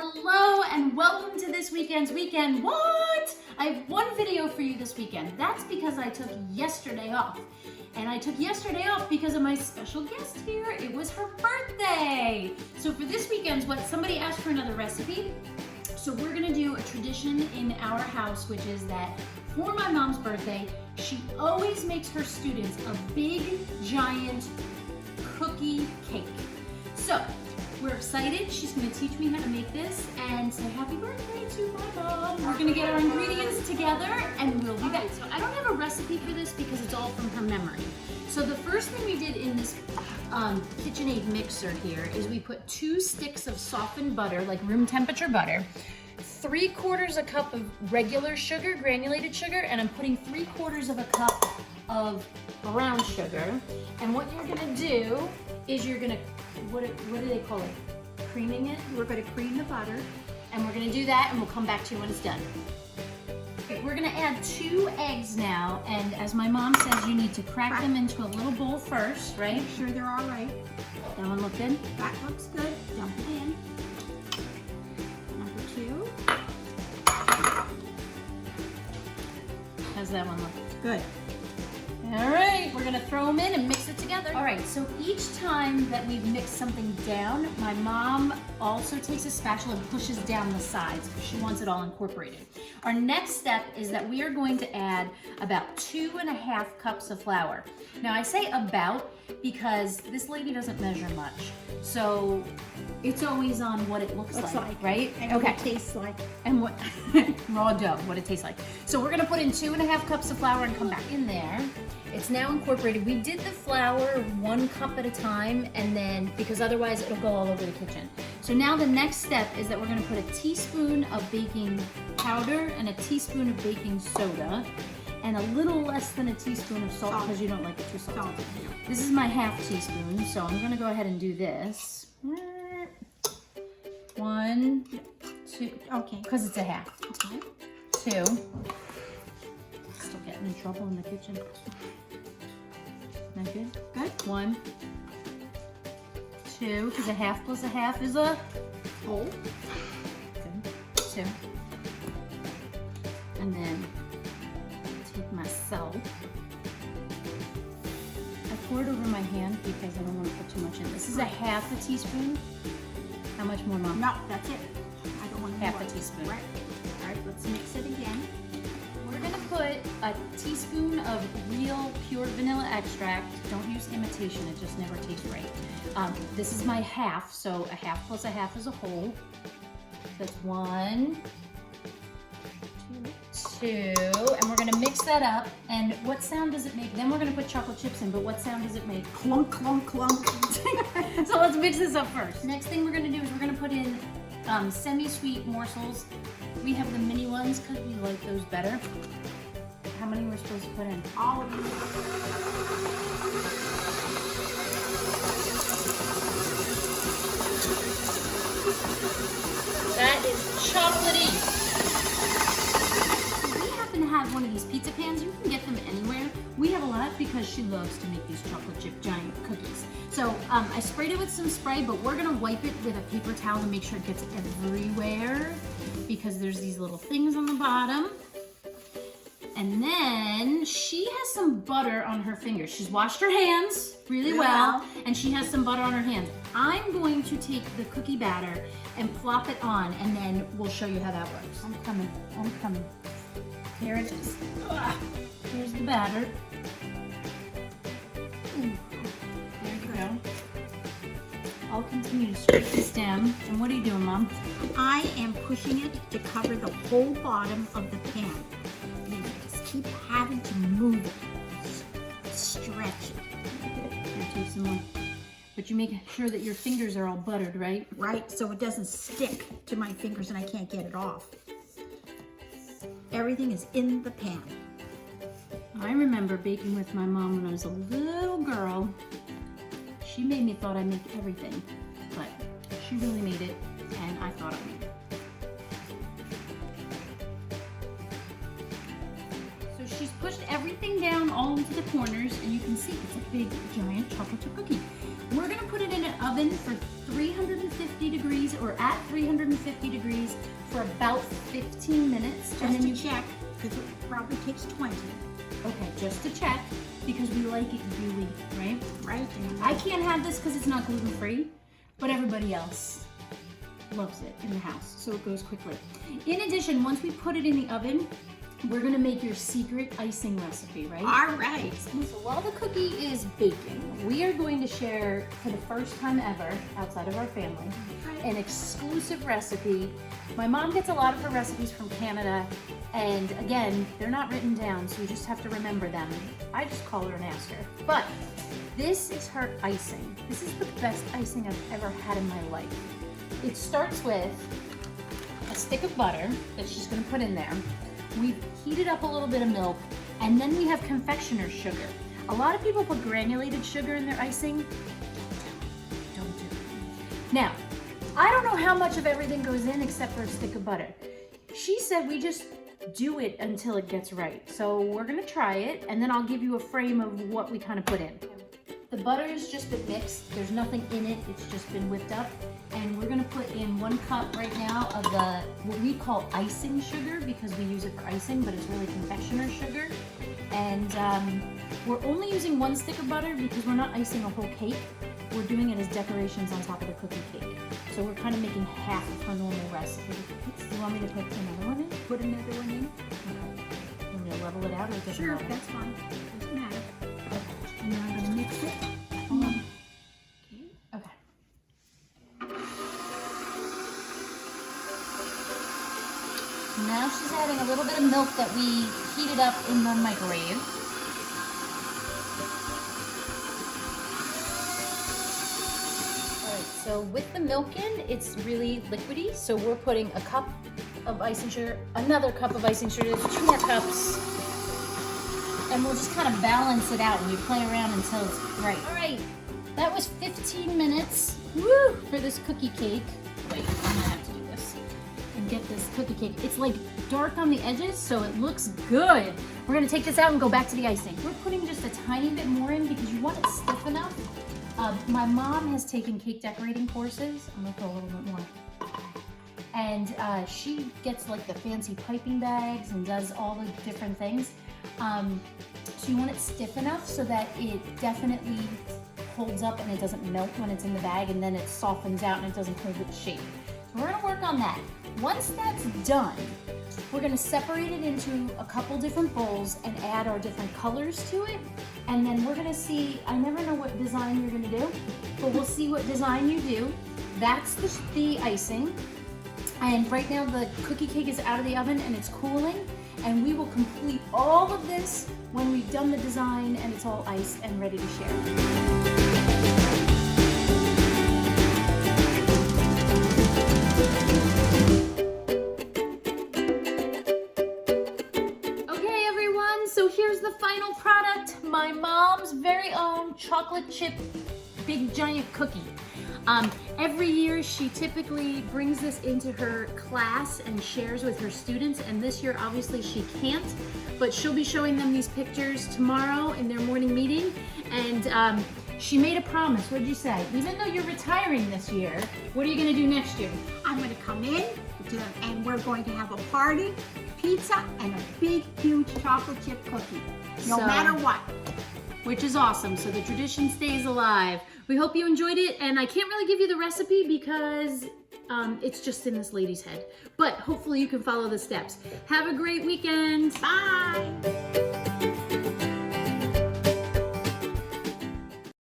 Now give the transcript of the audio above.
Hello and welcome to this weekend's Weekend What? I have one video for you this weekend. That's because I took yesterday off. And I took yesterday off because of my special guest here. It was her birthday. So for this weekend's What, somebody asked for another recipe. So we're gonna do a tradition in our house, which is that for my mom's birthday, she always makes her students a big, giant cookie cake. So we're excited. She's going to teach me how to make this and say happy birthday to my mom. We're going to get our ingredients together and we'll be back. So I don't have a recipe for this because it's all from her memory. So the first thing we did in this KitchenAid mixer here is we put 2 sticks of softened butter, like room temperature butter, 3/4 a cup of regular sugar, granulated sugar, and I'm putting 3/4 of a cup of brown sugar. And what you're going to do is you're going to, what do they call it? Creaming it? We're going to cream the butter, and we're going to do that, and we'll come back to you when it's done. Okay, we're going to add 2 eggs now, and as my mom says, you need to crack them into a little bowl first, right? Make sure they're all right. That one look good? That looks good. Dump it in. Number 2. How's that one look? Good. All right, we're gonna throw them in and mix it together. All right, so each time that we've mixed something down, my mom also takes a spatula and pushes down the sides because she wants it all incorporated. Our next step is that we are going to add about 2.5 cups of flour. Now I say about because this lady doesn't measure much. So it's always on what it looks like, right? And what it tastes like. And what, raw dough, what it tastes like. So we're gonna put in 2.5 cups of flour and come back in there. It's now incorporated. We did the flour 1 cup at a time, and then, because otherwise it'll go all over the kitchen. So now the next step is that we're gonna put a teaspoon of baking powder and a teaspoon of baking soda, and a little less than a teaspoon of salt because you don't like it too salty. This is my 1/2 teaspoon, so I'm gonna go ahead and do this. 1, 2, Okay. because it's a 1/2. Okay. 2. Still getting in trouble in the kitchen. Not good? Good. 1, 2, because a 1/2 plus a 1/2 is a whole. Good. 2. And then take my salt. I pour it over my hand because I don't want to put too much in. This is a 1/2 teaspoon. How much more, Mom? No, that's it. I don't want 1/2 more. teaspoon. Right. All right, let's mix it again. We're gonna put a teaspoon of real pure vanilla extract. Don't use imitation, it just never tastes right. This is my 1/2, so a 1/2 plus a 1/2 is a whole. That's 1, 2, and we're gonna mix that up. And what sound does it make? Then we're gonna put chocolate chips in, but what sound does it make? Clunk, clunk, clunk. So let's mix this up first. Next thing we're gonna do is we're gonna put in semi-sweet morsels. We have the mini ones because we like those better. How many we're supposed to put in? All of them. That is chocolatey. We happen to have one of these pizza pans. You can get them anywhere. We have a lot because she loves to make these chocolate chip giant cookies. So I sprayed it with some spray, but we're gonna wipe it with a paper towel to make sure it gets everywhere because there's these little things on the bottom. And then she has some butter on her fingers. She's washed her hands really well, and she has some butter on her hands. I'm going to take the cookie batter and plop it on, and then we'll show you how that works. I'm coming, I'm coming. Here it is. Ugh. Here's the batter. Ooh. There you go. I'll continue to scrape this down. And what are you doing, Mom? I am pushing it to cover the whole bottom of the pan. You just keep having to move it. Stretch it. Here, take some more. But you make sure that your fingers are all buttered, right? Right, so it doesn't stick to my fingers and I can't get it off. Everything is in the pan. I remember baking with my mom when I was a little girl. She made me thought I make everything, but she really made it, and I thought I made it. So she's pushed everything down all into the corners, and you can see it's a big, giant chocolate chip cookie. We're gonna put it in an oven oven for 350 degrees or at 350 degrees for about 15 minutes. Just and then you check, because it probably takes 20. Okay, just to check, because we like it gooey, right? Right. I can't have this because it's not gluten-free, but everybody else loves it in the house, so it goes quickly. In addition, once we put it in the oven, we're gonna make your secret icing recipe, right? All right. So while the cookie is baking, we are going to share, for the first time ever, outside of our family, an exclusive recipe. My mom gets a lot of her recipes from Canada, and again, they're not written down, so you just have to remember them. I just call her and ask her. But this is her icing. This is the best icing I've ever had in my life. It starts with a stick of butter that she's gonna put in there. We've heated up a little bit of milk, and then we have confectioner's sugar. A lot of people put granulated sugar in their icing. Don't do it. Now, I don't know how much of everything goes in except for a stick of butter. She said we just do it until it gets right. So we're gonna try it, and then I'll give you a frame of what we kind of put in. The butter has just been mixed. There's nothing in it. It's just been whipped up. And we're gonna put in 1 cup right now of the, what we call icing sugar, because we use it for icing, but it's really confectioner's sugar. And we're only using 1 stick of butter because we're not icing a whole cake. We're doing it as decorations on top of the cookie cake. So we're kind of making half of her normal recipe. Do you want me to put another one in? Put another one in. Okay. You want me to level it out or does it Sure, matter? that's fine. Doesn't matter. Okay. And then I'm gonna mix it. Okay. Now she's adding a little bit of milk that we heated up in the microwave. Alright, so with the milk in, it's really liquidy, so we're putting a cup of icing sugar, another cup of icing sugar, 2 more cups, and we'll just kind of balance it out and you play around until it's right. Alright, that was 15 minutes, woo, for this cookie cake. Wait, I'm gonna have to do this and get this cookie cake. It's like dark on the edges, so it looks good. We're gonna take this out and go back to the icing. We're putting just a tiny bit more in because you want it stiff enough. My mom has taken cake decorating courses. I'm gonna put a little bit more. And she gets like the fancy piping bags and does all the different things. So you want it stiff enough so that it definitely holds up and it doesn't melt when it's in the bag, and then it softens out and it doesn't hold its shape. So we're gonna work on that. Once that's done, we're gonna separate it into a couple different bowls and add our different colors to it. And then we're gonna see, I never know what design you're gonna do, but we'll see what design you do. That's the icing. And right now the cookie cake is out of the oven and it's cooling. And we will complete all of this when we've done the design and it's all iced and ready to share. So here's the final product, my mom's very own chocolate chip big giant cookie. Every year she typically brings this into her class and shares with her students, and this year obviously she can't, but she'll be showing them these pictures tomorrow in their morning meeting. And she made a promise. What did you say? Even though you're retiring this year, what are you gonna do next year? I'm gonna come in and we're going to have a party, pizza, and a big, huge chocolate chip cookie, no matter what. Which is awesome, so the tradition stays alive. We hope you enjoyed it, and I can't really give you the recipe because it's just in this lady's head. But hopefully you can follow the steps. Have a great weekend. Bye.